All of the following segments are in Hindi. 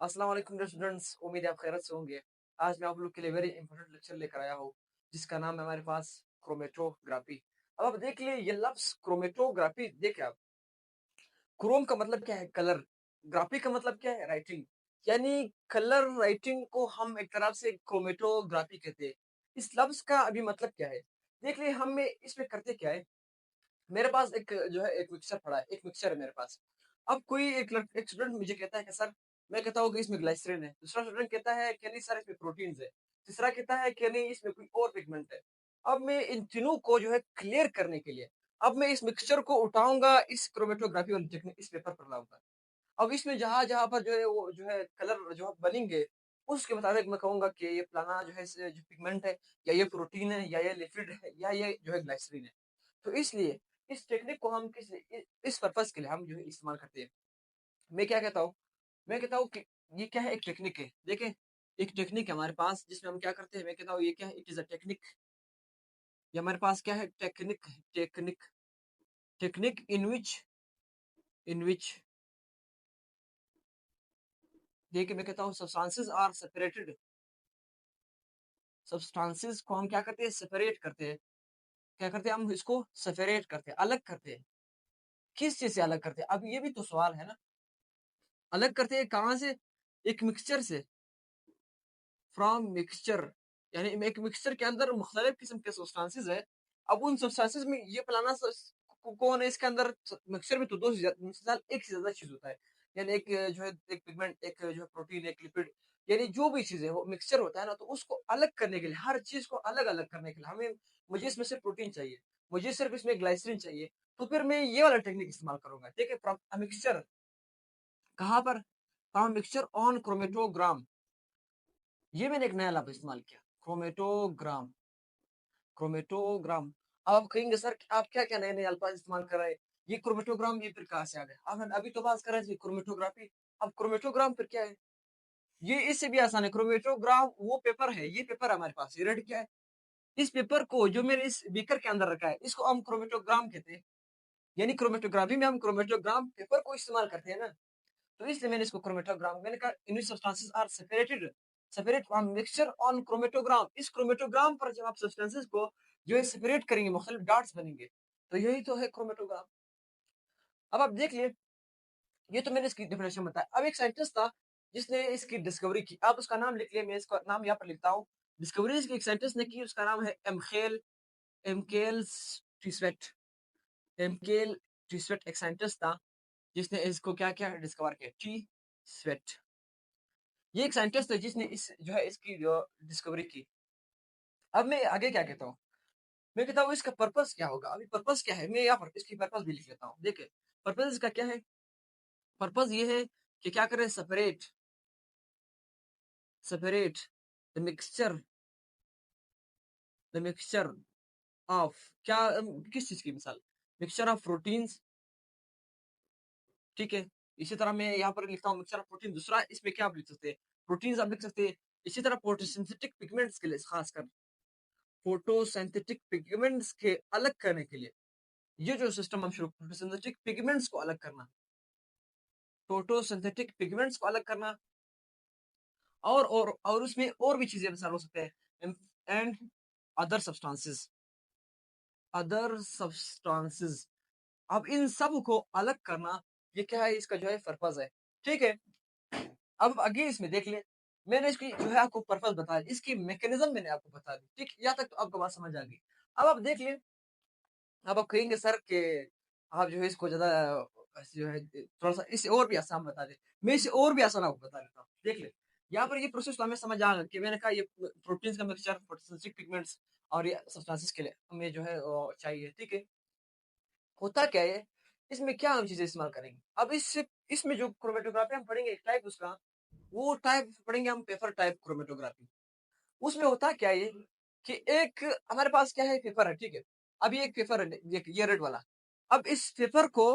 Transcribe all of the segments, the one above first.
अस्सलाम वालेकुम डियर स्टूडेंट्स, उम्मीद है आप खैरियत से होंगे। आज मैं आप लोग के लिए वेरी इंपॉर्टेंट लेक्चर लेकर आया हूँ, जिसका नाम है हमारे पास क्रोमेटोग्राफी। अब आप देख लिए ये लफ्ज़ क्रोमेटोग्राफी देखिए आप। क्रोम का मतलब क्या है? कलर। ग्राफी का मतलब क्या है? राइटिंग। यानी कलर राइटिंग को हम एक तरह से क्रोमेटोग्राफी कहते हैं। इस लफ्ज़ का अभी मतलब क्या है? देख लिए हम में इसमें करते क्या है? मेरे पास एक जो है एक मिक्सचर पड़ा है, एक मिक्सचर है मेरे पास। अब कोई एक स्टूडेंट मुझे कहता है कि सर, मैं कहता हूँ कि इसमें ग्लिसरीन है। दूसरा स्टूडेंट कहता है कि नहीं सर इसमें प्रोटीन्स है। तीसरा कहता है कि नहीं इसमें कोई और पिगमेंट है। अब मैं इन तीनों को जो है क्लियर करने के लिए, अब मैं इस मिक्सचर को उठाऊँगा, इस क्रोमेटोग्राफी वाली टेक्निक इस पेपर पर लाऊँगा। अब इसमें जहाँ-जहाँ पर जो है वो जो है कलर जो बनेंगे, उसके मुताबिक मैं कहूँगा कि ये फलाना जो है जो पिगमेंट है, या ये प्रोटीन है, या ये लिपिड है, या ये जो है ग्लिसरीन है। तो इसलिए इस टेक्निक को हम इस पर्पज़ के लिए हम जो है इस्तेमाल करते हैं। मैं क्या कहता हूँ? मैं कहता हूँ कि ये क्या है, एक टेक्निक है। देखें, एक टेक्निक है हमारे पास जिसमें हम क्या करते हैं, मैं कहता हूँ ये क्या है, इट इज़ अ टेक्निक। ये हमारे पास क्या है, टेक्निक है, टेक्निक। टेक्निक इन विच देखिए मैं कहता हूँ सब्सटेंसेस आर सेपरेटेड। सब्सटेंसेस को हम क्या करते हैं, सेपरेट करते हैं। क्या करते हैं, हम इसको सेपरेट करते हैं, अलग करते हैं। किस चीज़ से अलग करते हैं? अब ये भी तो सवाल है ना। अलग करते हैं कहाँ से? एक मिक्सचर से। फ्रॉम मिक्सचर, यानी एक मिक्सचर के अंदर मुख्तलिफ किस्म के सब्सटेंसेस है। अब उन सब्सटेंसेस में ये फलाना कौन है, इसके अंदर मिक्सचर में तो दो से मिसाल एक से ज्यादा चीज होता है। यानी एक जो है एक पिगमेंट, एक जो है प्रोटीन, एक लिपिड, यानी जो भी चीज है वो मिक्सचर होता है ना। तो उसको अलग करने के लिए, हर चीज को अलग अलग करने के लिए हमें, मुझे इसमें से प्रोटीन चाहिए, मुझे सिर्फ इसमें ग्लाइसरीन चाहिए, तो फिर मैं ये वाला टेक्निक इस्तेमाल करूंगा। ठीक है, फ्रॉम मिक्सचर, कहाँ पर? From mixture on chromatogram. ये मैंने एक नया लफ्ज़ इस्तेमाल किया, क्रोमेटोग्राम, क्रोमेटोग्राम। अब आप कहेंगे सर आप क्या-क्या नए-नए अल्फ़ाज़ इस्तेमाल कर रहे हैं? ये क्रोमेटोग्राम ये फिर कहाँ से आ गया? अब हम अभी तो बात कर रहे थे क्रोमेटोग्राफ़ी, अब क्रोमेटोग्राम फिर क्या है? ये इससे भी आसान है। क्रोमेटोग्राम वो पेपर है, ये पेपर हमारे पास, ये रेड क्या है? इस पेपर को जो मैंने इस बीकर के अंदर रखा है, इसको हम क्रोमेटोग्राम कहते हैं। यानी क्रोमेटोग्राफी में हम क्रोमेटोग्राम पेपर को इस्तेमाल करते हैं ना। तो इसलिए मैंने इसको क्रोमेटोग्राम, मैंने कहा in substances are separated, separate from mixture on chromatogram. इस क्रोमेटोग्राम पर जब आप सब्सटेंसेस को जो है सेपरेट करेंगे, मुख्तलिफ डॉट्स बनेंगे, तो यही तो है क्रोमेटोग्राम। अब आप देख लिए, ये तो मैंने इसकी डेफिनेशन बताया। अब एक साइंटिस्ट था जिसने इसकी डिस्कवरी की, आप उसका नाम लिख लिए, मैं इसका नाम यहाँ पर लिखता हूँ। डिस्कवरी इसकी एक साइंटिस्ट ने की, उसका नाम है एमकेल टिस्वेट। एमकेल टिस्वेट एक साइंटिस्ट था जिसने इसको क्या क्या डिस्कवर किया, टी स्वेट। ये एक साइंटिस्ट है जिसने इस जो है इसकी जो डिस्कवरी की। अब मैं आगे क्या कहता हूँ, मैं कहता हूँ इसका पर्पस क्या होगा। अभी पर्पस क्या है, मैं यहाँ पर इसकी पर्पस भी लिख लेता हूँ। देखिए पर्पस इसका क्या है, पर्पस ये है कि क्या करें, separate, separate the mixture, the mixture of क्या, किस चीज की मिसाल, मिक्सचर ऑफ प्रोटीन्स। ठीक है, इसी तरह मैं यहाँ पर लिखता हूँ मिक्सचर ऑफ प्रोटीन। दूसरा इसमें क्या आप लिख सकते हैं, प्रोटीन्स आप लिख सकते हैं। इसी तरह फोटोसिंथेटिक पिगमेंट्स के लिए, खासकर फोटोसिंथेटिक पिगमेंट्स के अलग करने के लिए, ये जो सिस्टम हम शुरू, फोटोसिंथेटिक पिगमेंट्स को अलग करना, फोटोसिंथेटिक पिगमेंट्स को अलग करना, और उसमें और भी चीजें मिसाल हो सकते हैं, and other substances, other substances. अब इन सब को अलग करना, ये क्या है, इसका जो है पर्पस है। ठीक है, अब आगे इसमें देख ले, मैंने इसकी जो है आपको पर्पस बता दी, इसकी मैकेनिज्म मैंने आपको बता दी। ठीक, यहाँ तक तो आपको बात समझ आ गई। अब आप देख ले, अब आप कहेंगे सर कि आप जो है इसको ज़्यादा जो है थोड़ा-सा इसे और भी आसान बता दें। मैं इसे और भी आसान आपको बता देता हूँ। देख ले, यहाँ पर ये प्रोसेस तो हमें समझ आ गया कि मैंने कहा ये प्रोटीन्स का मिक्सचर, फोटोसिंथेटिक पिगमेंट्स और ये सब्सटेंसेस के लिए हमें जो है चाहिए। ठीक है, होता क्या है, इसमें क्या हम चीज़ें इस्तेमाल करेंगे। अब इसमें जो क्रोमेटोग्राफी हम पढ़ेंगे, एक टाइप उसका, वो टाइप पढ़ेंगे हम पेपर टाइप क्रोमेटोग्राफी। उसमें होता क्या है कि एक हमारे पास क्या है, पेपर है। ठीक है, अब ये एक पेपर है, ये रेड वाला। अब इस पेपर को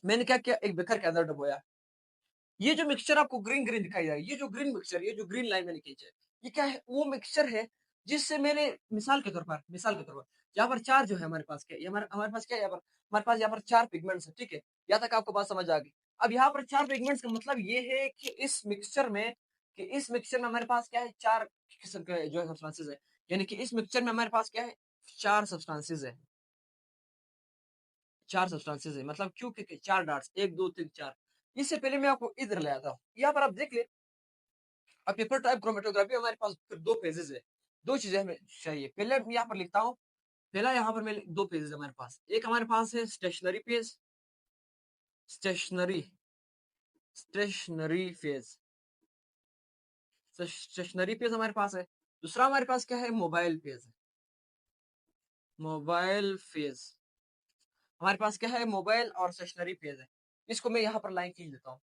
मैंने क्या किया, एक बेकर के अंदर डुबोया। ये जो मिक्सचर आपको ग्रीन ग्रीन दिखाई दे रहा है, ये जो ग्रीन मिक्सचर, ये जो ग्रीन लाइन मैंने खींची है, ये क्या है, वो मिक्सचर है जिससे मैंने मिसाल के तौर पर यहाँ पर चार जो है हमारे पास क्या है, हमारे पास क्या है, यहाँ पर हमारे पास यहाँ पर चार पिगमेंट्स है। ठीक है, यहाँ तक आपको बात समझ आ गई। अब यहाँ पर 4 पिगमेंट्स का मतलब ये है कि इस मिक्सचर में हमारे पास क्या है, 4 किस्म के जो सब्सटेंसेस है, यानी कि इस मिक्सचर में हमारे पास क्या है, 4 सब्सटेंसेस है, 4 सब्सटेंसेस है, मतलब क्यों, क्योंकि 4 डॉट्स, 1 2 3 4। इससे पहले मैं आपको इधर ले आता हूँ, यहाँ पर आप देख ले। अब पेपर टाइप क्रोमेटोग्राफी हमारे पास फिर 2 फेजेस है, 2 चीजें हमें चाहिए। पहले मैं यहाँ पर लिखता हूँ, पहला यहाँ पर मैं 2 पेजेस है हमारे पास। एक हमारे पास है stationary page, stationary stationary phase, stationary page हमारे पास है। दूसरा हमारे पास क्या है, मोबाइल पेज, मोबाइल फेज। हमारे पास क्या है, मोबाइल और स्टेशनरी पेज है। इसको मैं यहाँ पर लाइन खींच देता हूँ।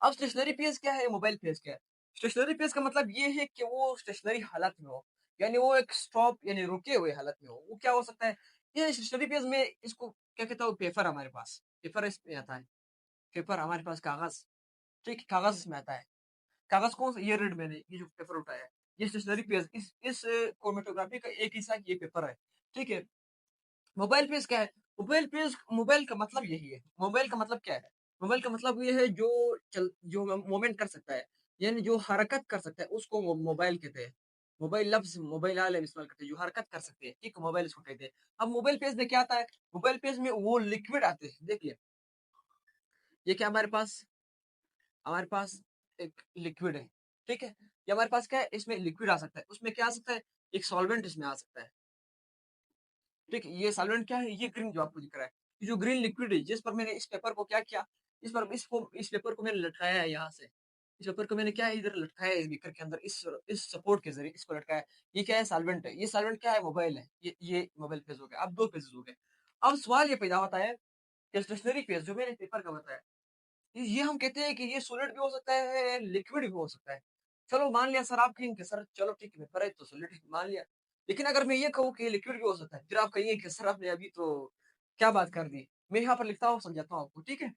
अब स्टेशनरी पेज क्या है, मोबाइल पेज क्या है? स्टेशनरी पेज का मतलब ये है कि वो स्टेशनरी हालत में हो, यानी वो एक स्टॉप यानी रुके हुए हालत में हो। वो क्या हो सकता है, ये स्टेशनरी पेज में इसको क्या कहता हूँ, पेपर हमारे पास, पेपर इसमें आता है, पेपर हमारे पास कागज, ठीक है, कागज इसमें आता है। कागज कौन सा, ये रेड मैंने ये जो पेपर उठाया है, ये स्टेशनरी पेज, इस क्रोमेटोग्राफी का एक हिस्सा ये पेपर है, ठीक है। मोबाइल पेज क्या है, मोबाइल पेज, मोबाइल का मतलब यही है। मोबाइल का मतलब क्या है, मोबाइल का मतलब ये है जो मूवमेंट कर सकता है, यानी जो हरकत कर सकता है उसको मोबाइल कहते हैं। मोबाइल लफ्ज मोबाइल आल इस्तेमाल करते हैं, जो हरकत कर सकते हैं, ठीक, मोबाइल इसको कहते हैं। अब मोबाइल पेज में क्या आता है, मोबाइल पेज में वो लिक्विड आते हैं, देखिए ये क्या हमारे पास एक लिक्विड है, ठीक है। ये हमारे पास क्या है, इसमें लिक्विड आ सकता है, उसमें क्या आ सकता है, एक सॉल्वेंट इसमें आ सकता है, ठीक है। ये सॉल्वेंट क्या है, ये ग्रीन जो आपको दिख रहा है, ये जो ग्रीन लिक्विड है, जिस पर मैंने इस पेपर को क्या किया, इस पेपर को मैंने लटकाया है यहाँ से, इस पेपर को मैंने क्या है, इधर लटकाया है इस बीकर के अंदर, इस सपोर्ट के जरिए इसको लटकाया। ये क्या है, सॉल्वेंट है। ये सॉल्वेंट क्या है, मोबाइल है। ये मोबाइल पेज हो गया। अब 2 पेजेस हो गए। अब सवाल ये पैदा होता है कि स्टेशनरी पेज जो मैंने पेपर का बताया, ये हम कहते हैं कि ये सॉलिड भी हो सकता है, लिक्विड भी हो सकता है। चलो मान लिया सर, आप कहेंगे सर चलो ठीक है, पेपर है तो सॉलिड मान लिया। लेकिन अगर मैं ये कहूँ कि लिक्विड भी हो सकता है, फिर आप कहिए कि सर आपने अभी तो क्या बात कर दी। मैं यहाँ पर लिखता हूँ, समझाता हूँ आपको, ठीक है।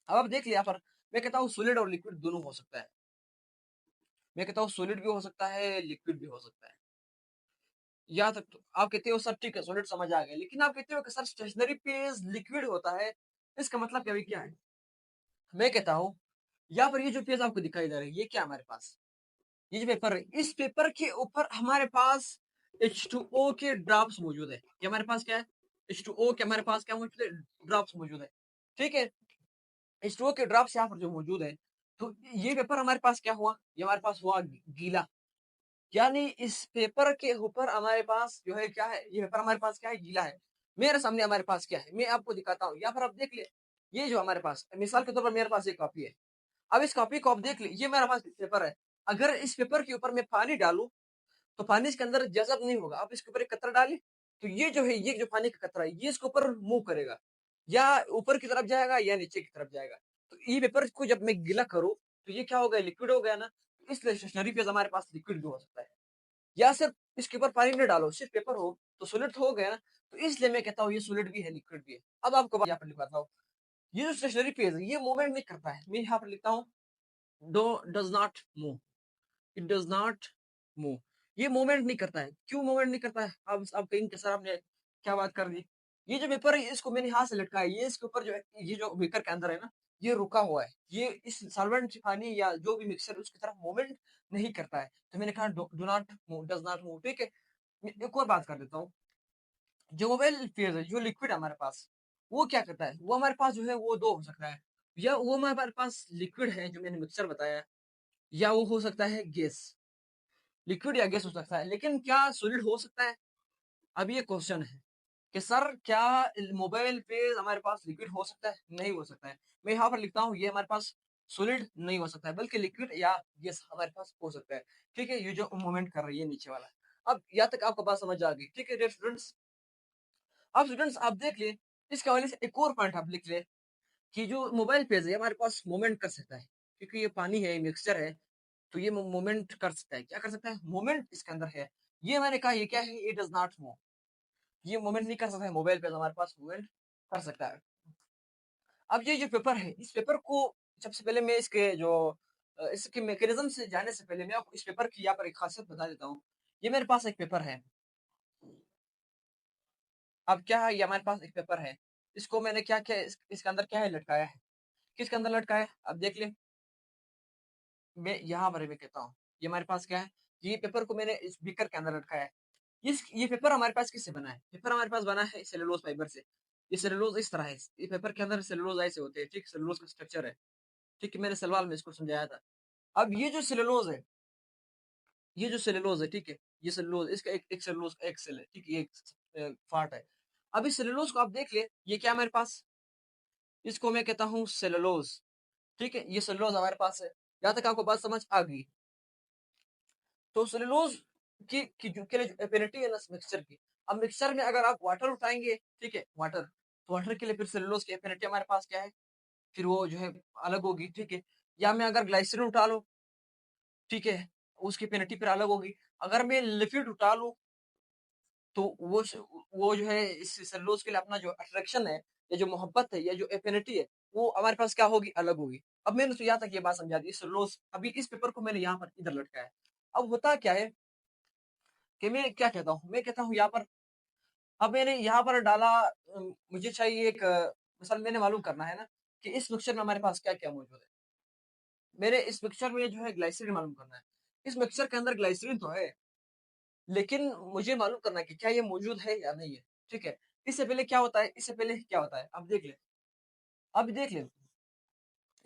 अब आप देख लिया, यहाँ पर मैं कहता हूँ सॉलिड और लिक्विड दोनों हो सकता है। मैं कहता हूँ सॉलिड भी हो सकता है, लिक्विड भी हो सकता है। यहाँ तक तो आप कहते हो सर ठीक है, सॉलिड समझ आ गया, लेकिन आप कहते हो कि सर स्टेशनरी पेज लिक्विड होता है, इसका मतलब क्या है? मैं कहता हूँ, यहाँ पर ये जो पेज आपको दिखाई दे रहा है, ये क्या है हमारे पास, ये जो पेपर है, इस पेपर के ऊपर हमारे पास H2O के ड्रॉप्स मौजूद है। ये हमारे पास क्या है, H2O के हमारे पास क्या मौजूद है, ड्रॉप्स मौजूद है, ठीक है। H2O के ड्रॉप्स यहाँ पर जो मौजूद है, तो ये पेपर हमारे पास क्या हुआ, ये हमारे पास हुआ गीला, यानी इस पेपर के ऊपर हमारे पास जो है क्या है, ये पेपर हमारे पास क्या है, गीला है। मेरे सामने हमारे पास क्या है, मैं आपको दिखाता हूँ। यहाँ पर आप देख ले, ये जो हमारे पास मिसाल के तौर पर मेरे पास एक कॉपी है। अब इस कॉपी को आप देख ले, ये मेरे पास पेपर है। अगर इस पेपर के ऊपर मैं पानी डालूं तो पानी इसके अंदर जज़ब नहीं होगा। आप इसके ऊपर एक कतरा डालें, तो ये जो है, ये जो पानी का कतरा है, ये इसके ऊपर मूव करेगा, या ऊपर की तरफ जाएगा या नीचे की तरफ जाएगा। तो ये पेपर को जब मैं गीला करूँ, तो ये क्या हो गया, लिक्विड हो गया ना। इसलिए स्टेशनरी पेज हमारे पास लिक्विड भी हो सकता है। या सिर्फ इसके ऊपर पानी न डालो, सिर्फ पेपर हो तो सॉलिड हो गया ना। तो इसलिए मैं कहता हूँ ये सॉलिड भी है, लिक्विड भी है। अब आपको यहाँ पर लिखवाता हूँ, ये जो स्टेशनरी पेज है, ये मूवमेंट नहीं करता है। मैं यहाँ पर लिखता हूँ, dot does not move, it does not move. ये मूवमेंट नहीं करता है। क्यों मूवमेंट नहीं करता है? अब कहेंगे सर आपने क्या बात कर दी। ये जो पेपर है, इसको मैंने हाथ से लटकाया, ये इसके ऊपर जो है, ये जो बेकर के अंदर है ना, ये रुका हुआ है। ये इस सॉल्वेंट पानी या जो भी मिक्सर उसकी तरफ मूवमेंट नहीं करता है। तो मैंने कहा do not move, does not move, ठीक है। मैं एक और बात कर देता हूँ। जो मोबाइल फेज है, जो लिक्विड हमारे पास, वो क्या करता है, वो हमारे पास जो है वो दो हो सकता है। या वो हमारे पास लिक्विड है जो मैंने मिक्सर बताया, या वो हो सकता है गैस। लिक्विड या गैस हो सकता है, लेकिन क्या सॉलिड हो सकता है? अब ये क्वेश्चन है कि सर क्या मोबाइल पे हमारे पास लिक्विड हो सकता है? नहीं हो सकता है। मैं यहाँ पर लिखता हूँ, ये हमारे पास सॉलिड नहीं हो सकता है, बल्कि लिक्विड या गैस हमारे पास हो सकता है, ठीक है। ये जो मूवमेंट कर रही है नीचे वाला। अब यहाँ तक आपको बात समझ आ गई, ठीक है डियर स्टूडेंट्स। अब स्टूडेंट्स आप देख ले, इसके हवाले से एक और पॉइंट आप लिख ले, कि जो मोबाइल पेज है हमारे पास मूवमेंट कर सकता है, क्योंकि ये पानी है, मिक्सचर है, तो ये मूवमेंट कर सकता है। क्या कर सकता है? मूवमेंट इसके अंदर है। ये मैंने कहा, ये क्या है, इट डज नॉट मूव। ये मूवमेंट नहीं कर सकता है, मोबाइल पे हमारे पास मूवमेंट कर सकता है। अब ये जो पेपर है, इस पेपर को सबसे पहले मैं इसके जो इसके मैकेनिज्म से जाने से पहले मैं आपको इस पेपर की यहाँ पर एक खासियत बता देता हूँ। ये मेरे पास एक पेपर है। अब क्या है, ये हमारे पास एक पेपर है, इसको मैंने क्या किया, इसके अंदर क्या है, लटकाया है। किसके अंदर लटका है? अब देख ले, मैं यहाँ पर मैं कहता हूँ, ये हमारे पास क्या है? ये पेपर को मैंने इस बीकर के अंदर रखा है। ये पेपर हमारे पास किससे बना है? पेपर हमारे पास बना है सेलुलोज फाइबर से। ये सेलुलोज इस तरह है, ये पेपर के अंदर सेलुलोज ऐसे होते हैं, ठीक? सेलुलोज का स्ट्रक्चर है, ठीक है? मैंने सलवार में इसको समझाया था। अब ये जो सेलुलोज है, ये जो सेलुलोज है, ठीक है? ये सेलुलोज, इसका एक सेलुलोज का एक सेल है, ठीक है? ये एक पार्ट है। अब इस सेलुलोज को आप देख ले, ये क्या हमारे पास? इसको मैं कहता हूँ सेलुलोज, ठीक है? ये सेलुलोज हमारे पास है। यहाँ तक आपको बात समझ आ गई? तो सेलुलोज के लिए जो एफिनिटी है ना मिक्सचर की, अब मिक्सचर में अगर आप वाटर उठाएंगे, ठीक है? वाटर, तो वाटर के लिए फिर सेलुलोज की एफिनिटी हमारे पास क्या है? फिर वो जो है अलग होगी, ठीक है? या मैं अगर ग्लाइसरीन उठा लूं, ठीक है? उसकी एफिनिटी फिर अलग होगी। अगर मैं लिपिड उठा लूं, तो वो जो है इस सेलुलोज के लिए अपना जो अट्रैक्शन है, या जो मोहब्बत है, या जो एफिनिटी है, वो हमारे पास क्या होगी? अलग होगी। अब मैंने तो यहाँ तक ये बात समझा दी। सेलुलोज, अभी इस पेपर को मैंने यहाँ पर इधर लटकाया है। अब होता क्या है कि मैं क्या कहता हूँ? मैं कहता हूँ यहाँ पर, अब मैंने यहाँ पर डाला, मुझे चाहिए एक मिसाल मैंने मालूम करना है ना कि इस मिक्सचर में हमारे पास क्या क्या मौजूद है। मेरे इस मिक्सचर में जो है ग्लाइसरीन मालूम करना है। इस मिक्सचर के अंदर ग्लाइसरीन तो है, लेकिन मुझे मालूम करना है कि क्या ये मौजूद है या नहीं है, ठीक है? इससे पहले क्या होता है, इससे पहले क्या होता है, अब देख ले, अब देख ले।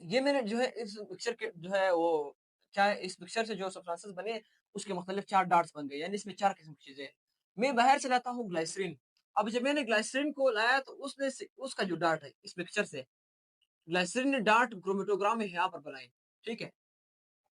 ये मैंने जो है इस मिक्सचर के जो है वो क्या है, इस मिक्सचर से जो सब्सटेंसेस बने, उसके मुख्तलिफ 4 डार्ट्स बन गए, यानी इसमें 4 किस्म की चीजें हैं। मैं बाहर से लाता हूँ ग्लाइसरीन। अब जब मैंने ग्लाइसरीन को लाया, तो उसका जो डार्ट है इस मिक्सचर से, ग्लाइसरीन ने डार्ट क्रोमेटोग्राम में यहाँ पर बनाए, ठीक है?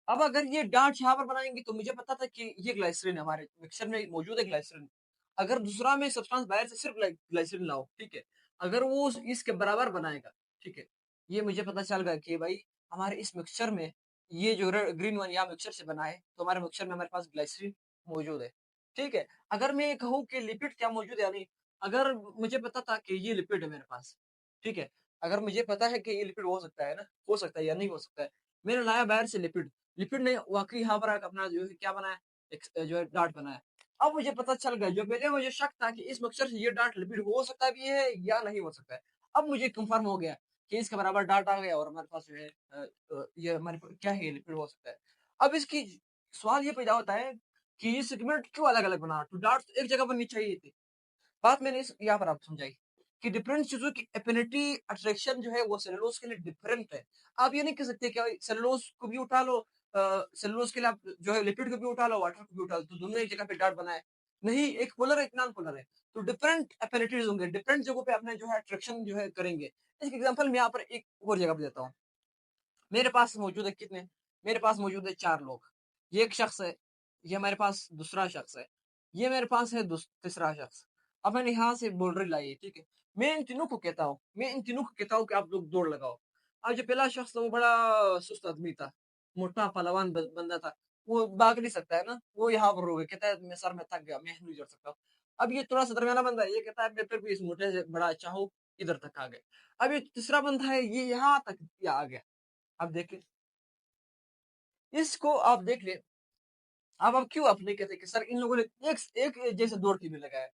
अब अगर ये डार्ट यहाँ पर बनाएंगे, तो मुझे पता था कि ये ग्लाइसरीन हमारे मिक्सचर में मौजूद है, ग्लाइसरीन। अगर दूसरा में सब्सटेंस बाहर से सिर्फ ग्लाइसरीन लाओ, ठीक है? अगर वो इसके बराबर बनाएगा, ठीक है? ये मुझे पता चल गया कि भाई हमारे इस मिक्सचर में, ये जो ग्रीन वन यहाँ मिक्सचर से बना है, तो हमारे मिक्सचर में हमारे पास ग्लाइसरीन मौजूद है, ठीक है? अगर मैं ये कहूँ कि लिपिड क्या मौजूद है या नहीं, अगर मुझे पता था कि ये लिपिड है मेरे पास, ठीक है? अगर मुझे पता है कि ये लिपिड हो सकता है ना, हो सकता है या नहीं हो सकता है, मैंने लाया बाहर से लिपिड, लिपिड ने वाकई यहाँ पर अपना जो है क्या बनाया, एक जो है डार्ट बनाया। अब मुझे पता चल गया, जो पहले मुझे शक था कि इस मिक्सचर से ये डार्ट लिपिड हो सकता भी है या नहीं हो सकता है, अब मुझे कंफर्म हो गया कि इसके बराबर डार्ट आ गया, और हमारे पास जो है ये हमारे क्या है, ये लिपिड हो सकता है। अब इसकी सवाल ये पैदा होता है कि ये सेगमेंट क्यों अलग अलग बना, तो डार्ट एक जगह बननी चाहिए थी। बात मैंने इस यहाँ पर आप समझाई कि डिफरेंट चीजों की एफिनिटी अट्रैक्शन जो है वो सेलुलोज के लिए डिफरेंट है। आप ये नहीं कह सकते कि सेलुलोज को भी उठा लो, सेलुलोज के लिए आप जो है लिपिड को भी उठा लो, वाटर को भी उठा लो, तो दोनों एक जगह पे डार्ट बनाए। नहीं, एक पोलर है, एक नॉन पोलर है, तो डिफरेंट एफिनिटीज होंगे, डिफरेंट जगहों पे अपने जो है अट्रैक्शन जो है करेंगे। इसके एग्जाम्पल मैं यहाँ पर एक और जगह पे देता हूँ। मेरे पास मौजूद है कितने, मेरे पास मौजूद है 4 लोग। ये एक शख्स है, ये हमारे पास दूसरा शख्स है, ये मेरे पास है तीसरा शख्स। अब मैंने यहाँ से बाउंड्री लाई है, ठीक है? मैं इन तीनों को कहता हूँ, मैं इन तीनों को कहता हूँ कि आप लोग दौड़ लगाओ। अब जो पहला शख्स था वो बड़ा सुस्त आदमी था, मोटा पहलवान बंदा था, वो भाग नहीं सकता है ना, वो यहाँ पर रो गया, कहता है मैं सर में थक गया, मैं नहीं चढ़ सकता। अब ये थोड़ा सा दरमियाना बंदा है, ये कहता है मैं फिर भी इस मोटे से बड़ा अच्छा हूँ, इधर तक आ गए। अब ये तीसरा बंदा है, ये यहाँ तक आ गया। अब देखिए, इसको आप देख ले। अब क्यों आप नहीं कहते कि सर इन लोगों ने एक जैसे दौड़ क्यों नहीं लगाया?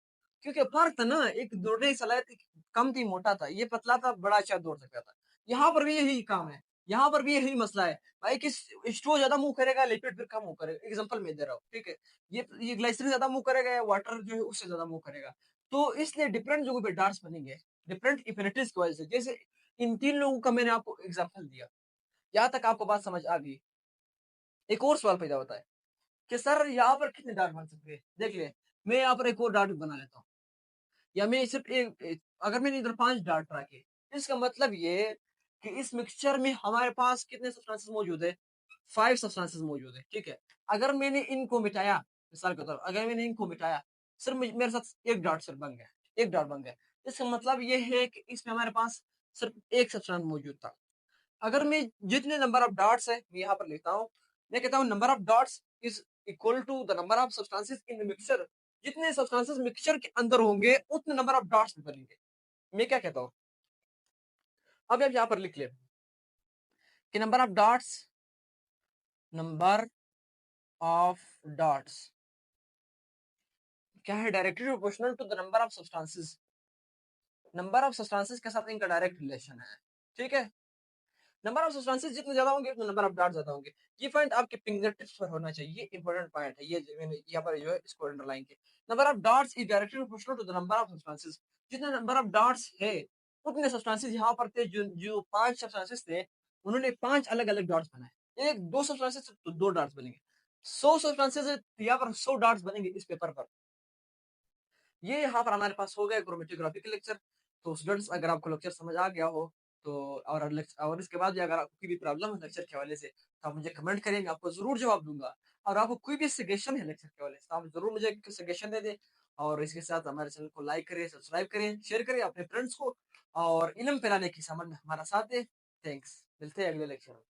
क्योंकि फर्क था ना, एक दौड़ने की सलाहियत कम थी, मोटा था, ये पतला था, बड़ा अच्छा दौड़ सकता था। यहाँ पर भी यही काम है, यहाँ पर भी यही मसला है। भाई किस स्ट्रो ज्यादा मुंह करेगा, लिपिड फिर कम मुंह करेगा। एग्जांपल मैं दे रहा हूँ, ठीक है? ये ग्लाइसरीन ज्यादा मुंह करेगा, या वाटर जो है उससे ज्यादा मुंह करेगा। तो इसलिए डिफरेंट जगहों पे डार्ट्स बनेंगे, डिफरेंट इफिनिटीज की वजह से। जैसे इन 3 लोगों का मैंने आपको एग्जाम्पल दिया, यहाँ तक आपको बात समझ आ गई? एक और सवाल पैदा होता है कि सर यहाँ पर कितने डार्ट बन सकते हैं? देख ले, मैं यहाँ पर एक और डार्ट बना लेता हूँ, या मैं सिर्फ अगर मैंने इधर 5 डार्ट रखे, इसका मतलब ये है कि इस मिक्सचर में हमारे पास कितने सब्सटेंसेस मौजूद है? 5 सब्सटेंसेस मौजूद है, ठीक है? अगर मैंने इनको मिटाया, मिसाल के तौर, अगर मैंने इनको मिटाया, सिर्फ मेरे साथ एक डार्ट सिर्फ बन गया, एक डार्ट बन गया। इसका मतलब ये है कि इसमें हमारे पास सिर्फ एक सब्सटेंस मौजूद था। अगर मैं जितने नंबर ऑफ डॉट्स है मैं यहाँ पर लेता हूँ, मैं कहता हूँ number of dots is equal to the number of substances in the mixture. जितने सब्सटेंसेस मिक्सचर के अंदर होंगे, उतने नंबर ऑफ डॉट्स बनेंगे। मैं क्या कहता हूँ, अब आप यहाँ पर लिख ले कि number of dots, number of dots क्या है? Directly proportional to the number of substances. Number of substances के साथ इनका डायरेक्ट रिलेशन है, ठीक है? नंबर ऑफ सब्सटेंसेस जितने ज्यादा होंगे उतने नंबर ऑफ डॉट्स ज्यादा होंगे। ये पॉइंट आपके फिंगर टिप्स पर होना चाहिए, ये इंपॉर्टेंट पॉइंट है। ये मैंने यहाँ पर जो है इसको अंडरलाइन किया। Number of dots is directly proportional to the number of substances. जितने नंबर ऑफ डॉट्स है उतने सब्सटेंसेस यहाँ पर थे। जो जो 5 सब्सटेंसेस थे उन्होंने 5 अलग अलग डॉट्स बनाए। एक 2 सब्सटेंसेस तो 2 डॉट्स बनेंगे। 100 सब्सटेंसेस यहाँ पर 100 डॉट्स बनेंगे इस पेपर पर। ये यहाँ पर हमारे पास हो गया क्रोमेटोग्राफी के लेक्चर। तो स्टूडेंट्स अगर आपको लेक्चर समझ आ गया हो तो और इसके बाद भी अगर आपको कोई भी प्रॉब्लम है लेक्चर के हवाले से तो आप मुझे कमेंट करेंगे, आपको जरूर जवाब दूंगा। और आपको कोई भी सजेशन है लेक्चर के हवाले से तो आप जरूर मुझे सजेशन दे दें। और इसके साथ हमारे चैनल को लाइक करें, सब्सक्राइब करें, शेयर करें अपने फ्रेंड्स को। और इल्म फैलाने की समझ में हमारा साथ दें। थैंक्स, मिलते हैं अगले लेक्चर में।